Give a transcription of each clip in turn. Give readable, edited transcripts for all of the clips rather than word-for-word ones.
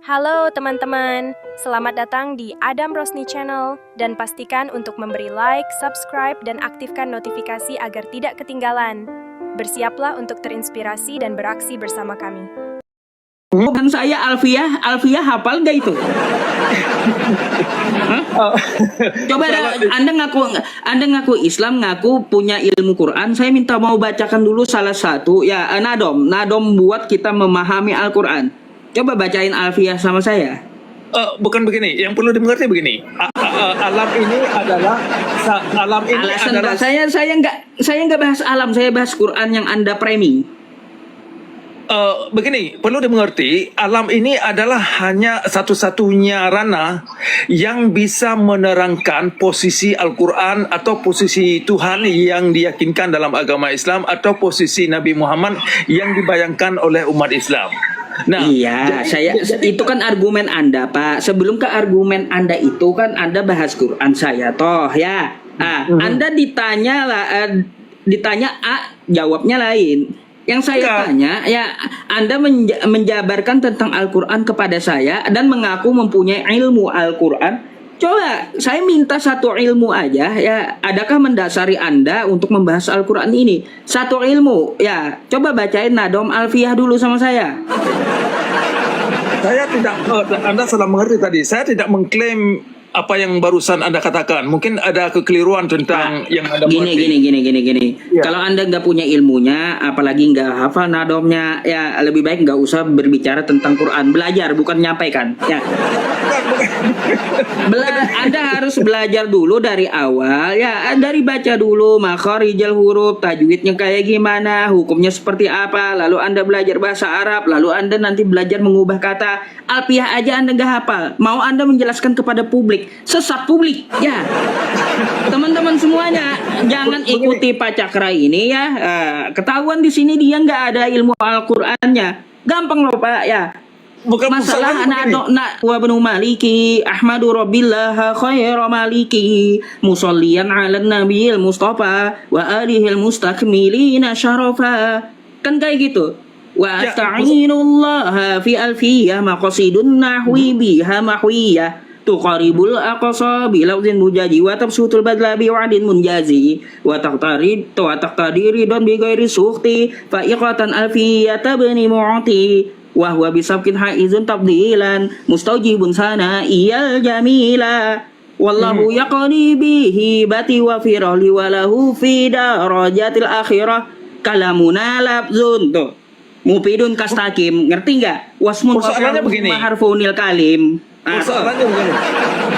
Halo teman-teman, selamat datang di Adam Rosni Channel dan pastikan untuk memberi like, subscribe, dan aktifkan notifikasi agar tidak ketinggalan. Bersiaplah untuk terinspirasi dan beraksi bersama kami. Bukan saya Alfiah hafal nggak itu? Coba Anda ngaku Islam, ngaku punya ilmu Quran. Saya minta mau bacakan dulu salah satu ya nadom buat kita memahami Al-Quran. Coba bacain Alfiah sama saya. Bukan begini, yang perlu dimengerti begini. Alam ini adalah Saya nggak bahas alam, saya bahas Quran yang Anda framing. begini, perlu dimengerti, alam ini adalah hanya satu-satunya ranah yang bisa menerangkan posisi Al-Quran atau posisi Tuhan yang diyakinkan dalam agama Islam atau posisi Nabi Muhammad yang dibayangkan oleh umat Islam. Nah, iya, itu kan argumen Anda, Pak. Sebelum ke argumen Anda itu kan Anda bahas Quran saya toh ya. Anda ditanya A, jawabnya lain. Yang saya tanya, ya Anda menjabarkan tentang Al-Quran kepada saya dan mengaku mempunyai ilmu Al-Quran. Coba, saya minta satu ilmu aja, ya. Adakah mendasari Anda untuk membahas Al-Quran ini? Satu ilmu, ya. Coba bacain Nadom Alfiah dulu sama saya. Saya tidak, Anda salah mengerti tadi. Saya tidak mengklaim apa yang barusan Anda katakan. Mungkin ada kekeliruan tentang yang Anda mengerti. Gini. Ya. Kalau Anda nggak punya ilmunya, apalagi nggak hafal nadomnya, ya lebih baik nggak usah berbicara tentang Quran. Belajar, bukan nyampaikan. Ya. Anda harus belajar dulu dari awal, ya dari baca dulu makharijal huruf, tajwidnya kayak gimana, hukumnya seperti apa, lalu Anda belajar bahasa Arab, lalu Anda nanti belajar mengubah kata. Alfiah aja Anda nggak hafal, mau Anda menjelaskan kepada publik, sesat publik, ya. Teman-teman semuanya, jangan ikuti Pak Cakra ini ya. Ketahuan di sini dia nggak ada ilmu Al-Qur'annya. Gampang loh Pak ya. Bukan Masalah anak wa benu maliki ahmadu rabbillah khairu maliki musallian ala nabiyil mustafa wa alihil mustakmilina syarafa. Kan kayak gitu. Wa asta'inullaha fi alfiyah maqasidun nahwi biha mahwiyah tuqaribul aqsa bilawzin mujaji wa tabsutul badla bi'adin munjazi wa taqtadiri don bi ghairi sukhti fa iqatan alfiyata bani mu'ti wa huwa bisabkin haizun tabdilan mustajibun sana iyal jamila wallahu yaqni bihi bati wa firali walahu fi darajatil akhirah kalamuna labzun tuh mufidun kastakim, ngerti nggak? Wasmun harfunil kalim.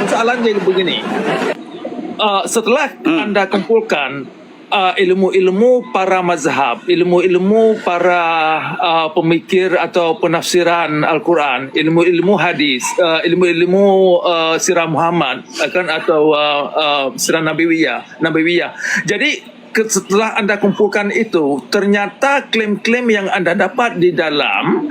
Persoalannya begini. Setelah Anda kumpulkan ilmu-ilmu para mazhab, ilmu-ilmu para pemikir atau penafsiran Al-Quran, ilmu-ilmu hadis, ilmu-ilmu sirah Muhammad atau sirah Nabawiyah. Jadi setelah Anda kumpulkan itu, ternyata klaim-klaim yang Anda dapat di dalam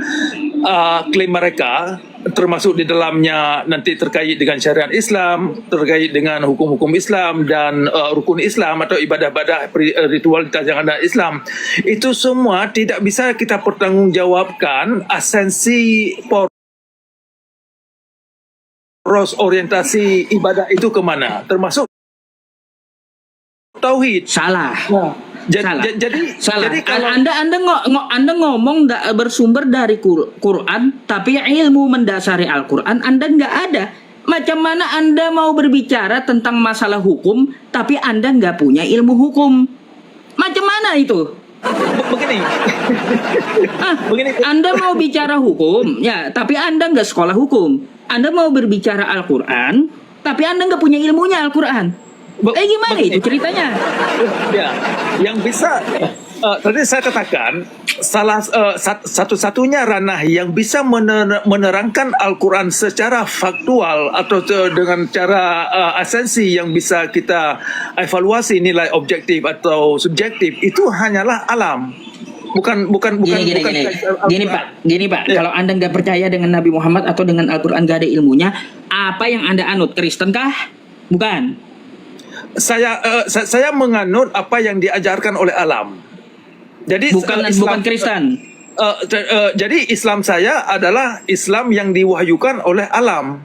klaim mereka, termasuk di dalamnya nanti terkait dengan syariat Islam, terkait dengan hukum-hukum Islam dan rukun Islam atau ibadah-ibadah ritualitas yang ada Islam, itu semua tidak bisa kita pertanggungjawabkan esensi poros orientasi ibadah itu kemana, termasuk tauhid. Salah. Jadi kalau Anda ngomong bersumber dari Quran, tapi ilmu mendasari Al-Quran Anda nggak ada. Macam mana Anda mau berbicara tentang masalah hukum, tapi Anda nggak punya ilmu hukum? Macam mana itu? Begini. Anda mau bicara hukum, ya, tapi Anda nggak sekolah hukum. Anda mau berbicara Al-Quran, tapi Anda nggak punya ilmunya Al-Quran. Gimana itu ceritanya? Ya, yang bisa tadi saya katakan satu-satunya ranah yang bisa menerangkan Al-Quran secara faktual atau dengan cara esensi yang bisa kita evaluasi nilai objektif atau subjektif itu hanyalah alam. Bukan Gini Pak, ya. Kalau Anda nggak percaya dengan Nabi Muhammad atau dengan Al-Quran nggak ada ilmunya, apa yang Anda anut? Kristen kah? Bukan. Saya menganut apa yang diajarkan oleh alam. Jadi bukan Kristen. Jadi Islam saya adalah Islam yang diwahyukan oleh alam.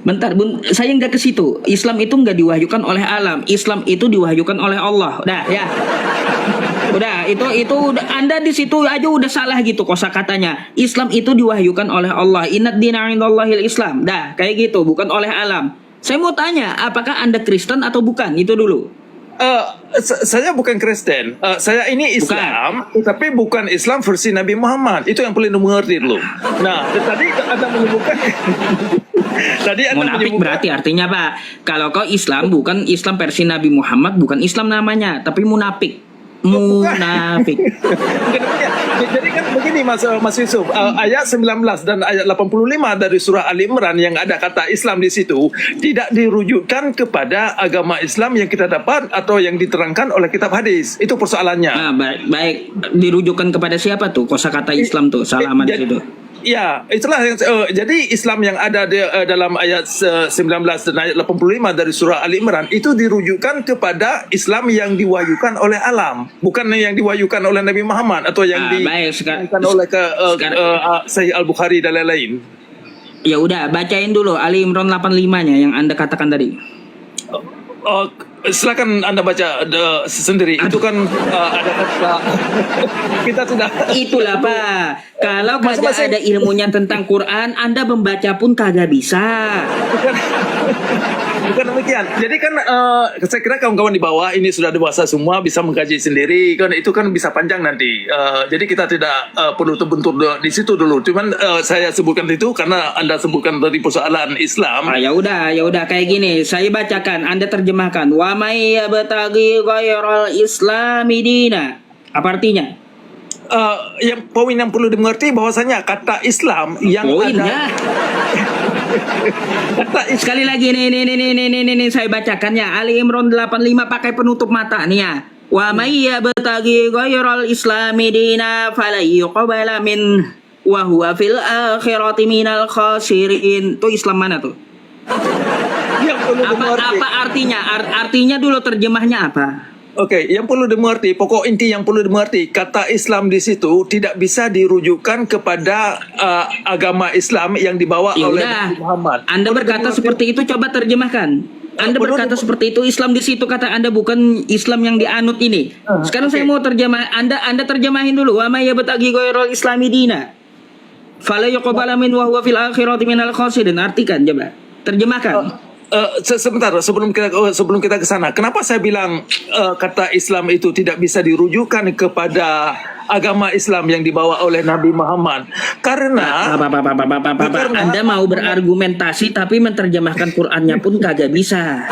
Bentar, Bun, saya nggak ke situ. Islam itu nggak diwahyukan oleh alam. Islam itu diwahyukan oleh Allah. Udah, ya. Udah, itu udah, Anda di situ aja udah salah gitu kosakatanya. Islam itu diwahyukan oleh Allah. Innad dina 'indallahil Islam. Dah, kayak gitu, bukan oleh alam. Saya mau tanya, apakah Anda Kristen atau bukan? Itu dulu. Saya bukan Kristen. Saya ini Islam, tapi bukan Islam versi Nabi Muhammad. Itu yang perlu dimengerti dulu. Nah, tadi Anda menyebutkan tadi Anda Munafik menyebutkan berarti artinya Pak, kalau kau Islam bukan Islam versi Nabi Muhammad, bukan Islam namanya, tapi munafik. Munafik. Bukan demikian. Jadi kan begini Mas Yusuf, ayat 19 dan ayat 85 dari surah Ali Imran yang ada kata Islam di situ tidak dirujukkan kepada agama Islam yang kita dapat atau yang diterangkan oleh kitab hadis. Itu persoalannya. Nah, baik, dirujukan kepada siapa tuh kosakata Islam tuh? Salaman di situ. Ya, itulah yang jadi Islam yang ada di, dalam ayat 19 dan ayat 85 dari surah Ali Imran itu dirujukan kepada Islam yang diwahyukan oleh alam, bukan yang diwahyukan oleh Nabi Muhammad atau yang diwahyukan oleh Sahih Al-Bukhari dan lain-lain. Ya udah, bacain dulu Ali Imran 85-nya yang Anda katakan tadi. Silakan Anda baca sendiri. Itu kan ada kata kita sudah. Itulah Pak. Kalau kagak ada ilmunya tentang Quran, Anda membaca pun kagak bisa. Bukan demikian. Jadi kan saya kira kawan-kawan di bawah ini sudah dewasa semua, bisa mengkaji sendiri. Kan itu kan bisa panjang nanti. Jadi kita tidak perlu terbentur di situ dulu. Cuman saya sebutkan itu karena Anda sebutkan tadi persoalan Islam. Ya udah kayak gini. Saya bacakan, Anda terjemahkan. Wa may yabtaghi ghairal islami dina. Apa artinya? Yang poin yang perlu dimengerti bahwasanya kata Islam yang poinnya. ada Sekali lagi nih saya bacakan ya. Ali Imran 85 pakai penutup mata nih ya. Wa may yabtaghi ghairal islami dina fala yuqbala min wa huwa fil akhirati minal khasirin. Itu Islam mana tuh? Apa artinya? Artinya dulu terjemahnya apa? Oke, yang perlu dimengerti, pokok inti yang perlu dimengerti, kata Islam di situ tidak bisa dirujukan kepada agama Islam yang dibawa oleh Nabi Muhammad. Anda berkata seperti itu, coba terjemahkan. Anda berkata seperti itu, Islam di situ kata Anda bukan Islam yang dianut ini. Sekarang saya mau terjemah, Anda terjemahin dulu. Wa may yabtaghi ghairal islami dina fala yuqbala min wa huwa fil akhirati minal khasirin. Artikan coba. Terjemahkan. Sebentar sebelum kita ke sana, kenapa saya bilang kata Islam itu tidak bisa dirujukan kepada agama Islam yang dibawa oleh Nabi Muhammad? Karena Anda mau berargumentasi tapi menerjemahkan Qur'annya pun kagak bisa.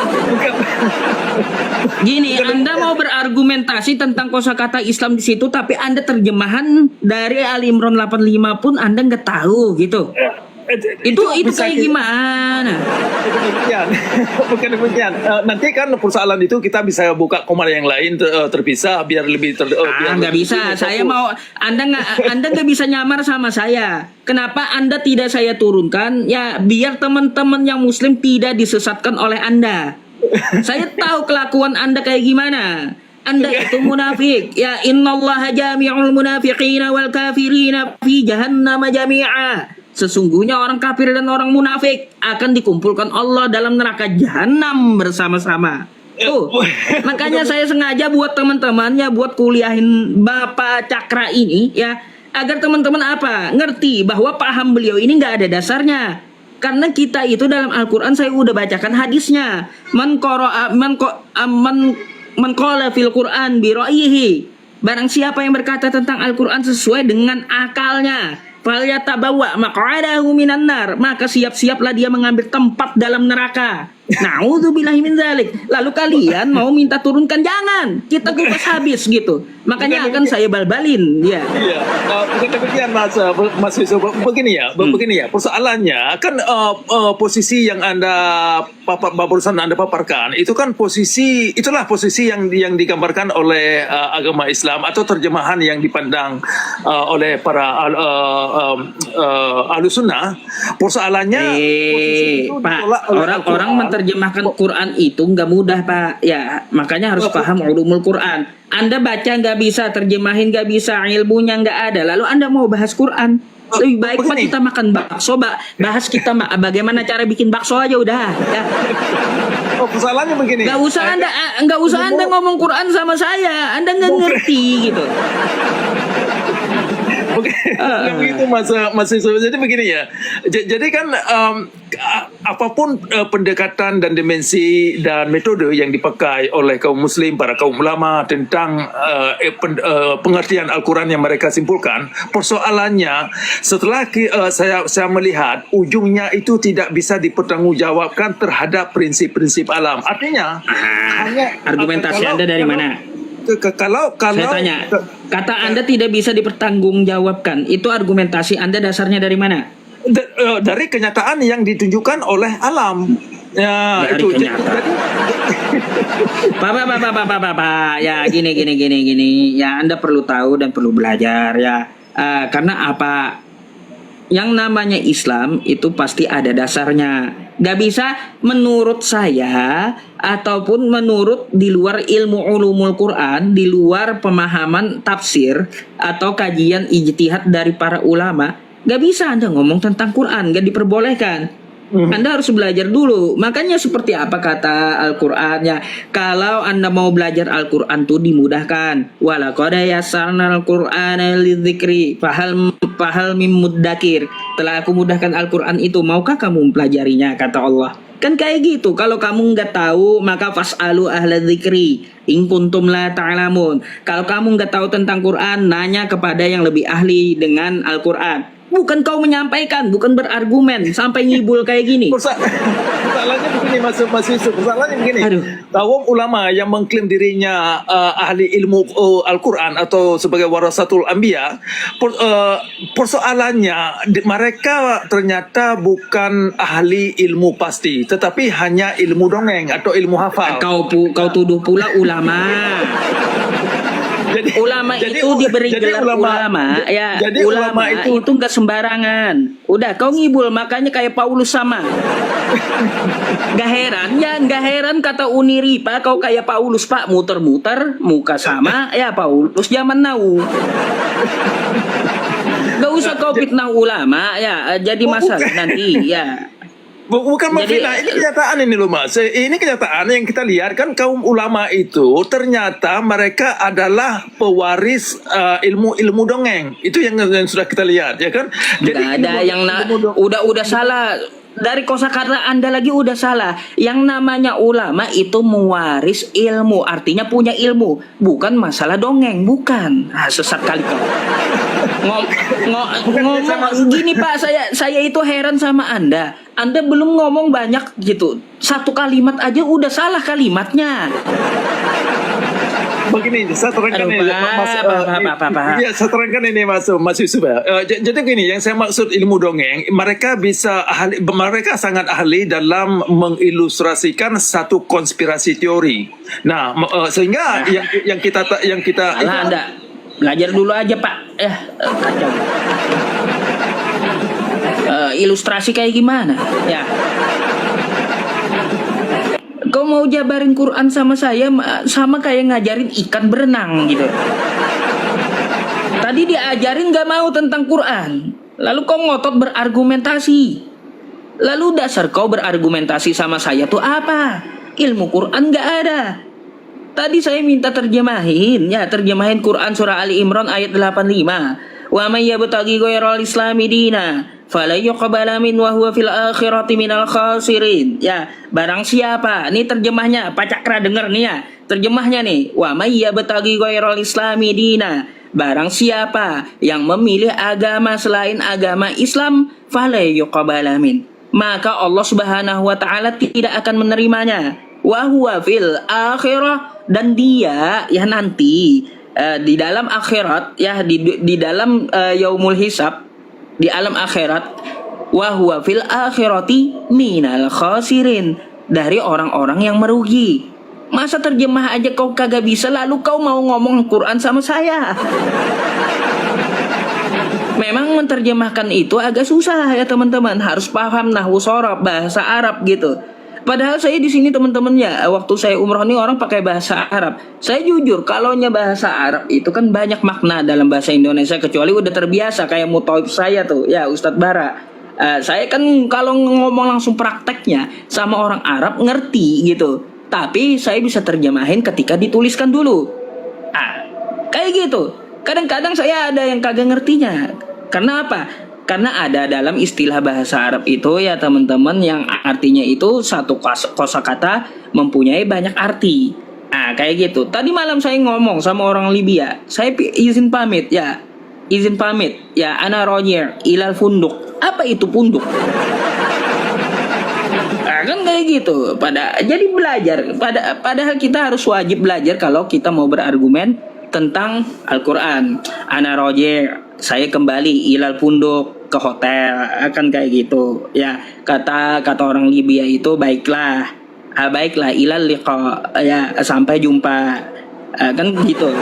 Gini, Anda mau berargumentasi tentang kosakata Islam di situ, tapi Anda terjemahan dari Ali Imran 85 pun Anda nggak tahu gitu. Itu kayak gimana? Bukan demikian. Nanti kan persoalan itu kita bisa buka komar yang lain terpisah biar lebih nggak bisa. Saya mau Anda nggak bisa nyamar sama saya. Kenapa Anda tidak saya turunkan? Ya biar teman-teman yang Muslim tidak disesatkan oleh Anda. Saya tahu kelakuan Anda kayak gimana. Anda itu munafik. Ya innallaha jami'ul munafiqina wal kafirina fi jahannam jami'a. Sesungguhnya orang kafir dan orang munafik akan dikumpulkan Allah dalam neraka jahanam bersama-sama. Tuh, makanya saya sengaja buat teman-temannya buat kuliahin Bapak Cakra ini ya, agar teman-teman apa ngerti bahwa paham beliau ini nggak ada dasarnya. Karena kita itu dalam Al-Quran saya udah bacakan hadisnya. Man qala fil Quran bi ra'yihi. Barang siapa yang berkata tentang Al-Quran sesuai dengan akalnya, falyatabawa maq'adahu minan nar, maka siap-siaplah dia mengambil tempat dalam neraka. Na'udzubillahi min dzalik. Lalu kalian mau minta turunkan, jangan. Kita kupas habis gitu. Makanya akan saya balbalin dia. Iya. Bukan demikian Mas Yusuf. Begini ya. Persoalannya kan posisi yang barusan Anda paparkan itu kan itulah posisi yang digambarkan oleh agama Islam atau terjemahan yang dipandang oleh para Ahlussunnah. Persoalannya Pak, orang menerjemahkan Quran itu nggak mudah, Pak. Ya, makanya harus paham ulumul Quran. Anda baca nggak bisa, terjemahin nggak bisa, ilmunya nggak ada. Lalu Anda mau bahas Quran? Lebih baik Pak Begini. kita makan bakso, bahas kita bagaimana cara bikin bakso aja udah. Ya. Oh, persoalannya begini. Nggak usah Anda ngomong Quran sama saya. Anda nggak ngerti gitu. Oke, begitu Mas Yusuf. Jadi begini ya. Jadi kan apapun pendekatan dan dimensi dan metode yang dipakai oleh kaum muslim, para kaum ulama tentang pengertian Al-Quran yang mereka simpulkan, persoalannya setelah saya melihat ujungnya itu tidak bisa dipertanggungjawabkan terhadap prinsip-prinsip alam. Artinya Argumentasi Anda dari mana? Kalau Saya tanya, kata Anda tidak bisa dipertanggungjawabkan. Itu argumentasi Anda dasarnya dari mana? dari kenyataan yang ditunjukkan oleh alam. Ya, Dari itu. kenyataan. Pak. Ya, gini. Ya, Anda perlu tahu dan perlu belajar ya. Karena apa? Yang namanya Islam itu pasti ada dasarnya. Gak bisa menurut saya ataupun menurut di luar ilmu ulumul Quran, di luar pemahaman tafsir atau kajian ijtihad dari para ulama, gak bisa Anda ngomong tentang Quran, gak diperbolehkan. Anda harus belajar dulu. Makanya seperti apa kata Al-Quran ya, kalau Anda mau belajar Al-Quran tuh dimudahkan. Walaqad yassarna al-Qur'ana lidzikri fahal mim muddakir. Telah aku mudahkan Al-Quran itu, maukah kamu mempelajarinya, kata Allah. Kan kayak gitu. Kalau kamu nggak tahu, maka fas'alu ahla dzikri in kuntum la ta'lamun. Kalau kamu nggak tahu tentang Quran, nanya kepada yang lebih ahli dengan Al-Quran. Bukan kau menyampaikan, bukan berargumen sampai ngibul kayak gini. Persoalannya begini Mas Yusuf. Persoalannya begini. Aduh. Kaum ulama yang mengklaim dirinya ahli ilmu Al-Quran atau sebagai warasatul anbiya, persoalannya mereka ternyata bukan ahli ilmu pasti, tetapi hanya ilmu dongeng atau ilmu hafal. Kau tuduh pula ulama. Ulama itu diberi gelar ulama, ya. Jadi ulama itu nggak sembarangan. Udah, kau ngibul makanya kayak Paulus sama. Gak heran kata Uniripa kau kayak Paulus, Pak, muter-muter muka sama ya Paulus zaman now. Gak usah kau fitnah ulama ya, jadi masalah nanti ya. Bukan mafitnah, ini kenyataan ini loh Mas. Ini kenyataan yang kita lihat kan, kaum ulama itu ternyata mereka adalah pewaris ilmu dongeng. Itu yang sudah kita lihat ya kan. Jadi ada yang udah salah. Dari kosakata Anda lagi udah salah. Yang namanya ulama itu mewaris ilmu, artinya punya ilmu, bukan masalah dongeng, bukan. Sesat kali kau. Ngomong gini Pak, saya itu heran sama Anda. Anda belum ngomong banyak gitu, satu kalimat aja udah salah kalimatnya. Begini, saya terangkan ini, Mas. Iya, saya terangkan ini, Mas Yusuf. Jadi begini, yang saya maksud ilmu dongeng, mereka sangat ahli dalam mengilustrasikan satu konspirasi teori. Nah, sehingga yang kita Alah, Anda belajar dulu aja Pak. Kacau. Ilustrasi kayak gimana? Ya. Kau mau jabarin Quran sama saya sama kayak ngajarin ikan berenang gitu. Tadi diajarin gak mau tentang Quran, lalu kau ngotot berargumentasi. Lalu dasar kau berargumentasi sama saya tuh apa? Ilmu Quran gak ada. Tadi saya minta terjemahin Quran surah Ali Imran ayat 85. Wa may yabtaghi ghairal islami dina fala yuqbala min wa huwa fil akhirati minal khasirin. Ya, barang siapa, ini terjemahnya Pak Cakra denger nih ya. Terjemahnya nih, wa may yabtaghi ghairal islami dina, barang siapa yang memilih agama selain agama Islam, fala yuqbala min, maka Allah Subhanahu wa taala tidak akan menerimanya. Wa huwa fil akhirah, dan dia ya nanti di dalam akhirat ya, di dalam yaumul hisab, di alam akhirat, wa huwa fil akhirati minal khasirin, dari orang-orang yang merugi. Masa terjemah aja kau kagak bisa, lalu kau mau ngomong Quran sama saya? Memang menerjemahkan itu agak susah ya teman-teman, harus paham nahwu shorof, bahasa Arab gitu. Padahal saya di sini teman-teman ya, waktu saya umroh nih orang pakai bahasa Arab. Saya jujur, kalaunya bahasa Arab itu kan banyak makna dalam bahasa Indonesia, kecuali udah terbiasa kayak muthaif saya tuh, ya Ustadz Bara. Saya kan kalau ngomong langsung prakteknya sama orang Arab ngerti gitu. Tapi saya bisa terjemahin ketika dituliskan dulu. Kayak gitu. Kadang-kadang saya ada yang kagak ngertinya. Karena apa? Karena ada dalam istilah bahasa Arab itu ya teman-teman yang artinya itu satu kosakata mempunyai banyak arti. Kayak gitu. Tadi malam saya ngomong sama orang Libya. Saya izin pamit ya. Izin pamit ya, ana rojer ilal funduk. Apa itu punduk? Kan kayak gitu. Jadi belajar. Padahal kita harus wajib belajar kalau kita mau berargumen tentang Al-Quran. Ana rojer, saya kembali ilal punduk, ke hotel, akan kayak gitu ya. Kata orang Libya itu baiklah, baiklah ilal liqa, ya sampai jumpa, kan gitu.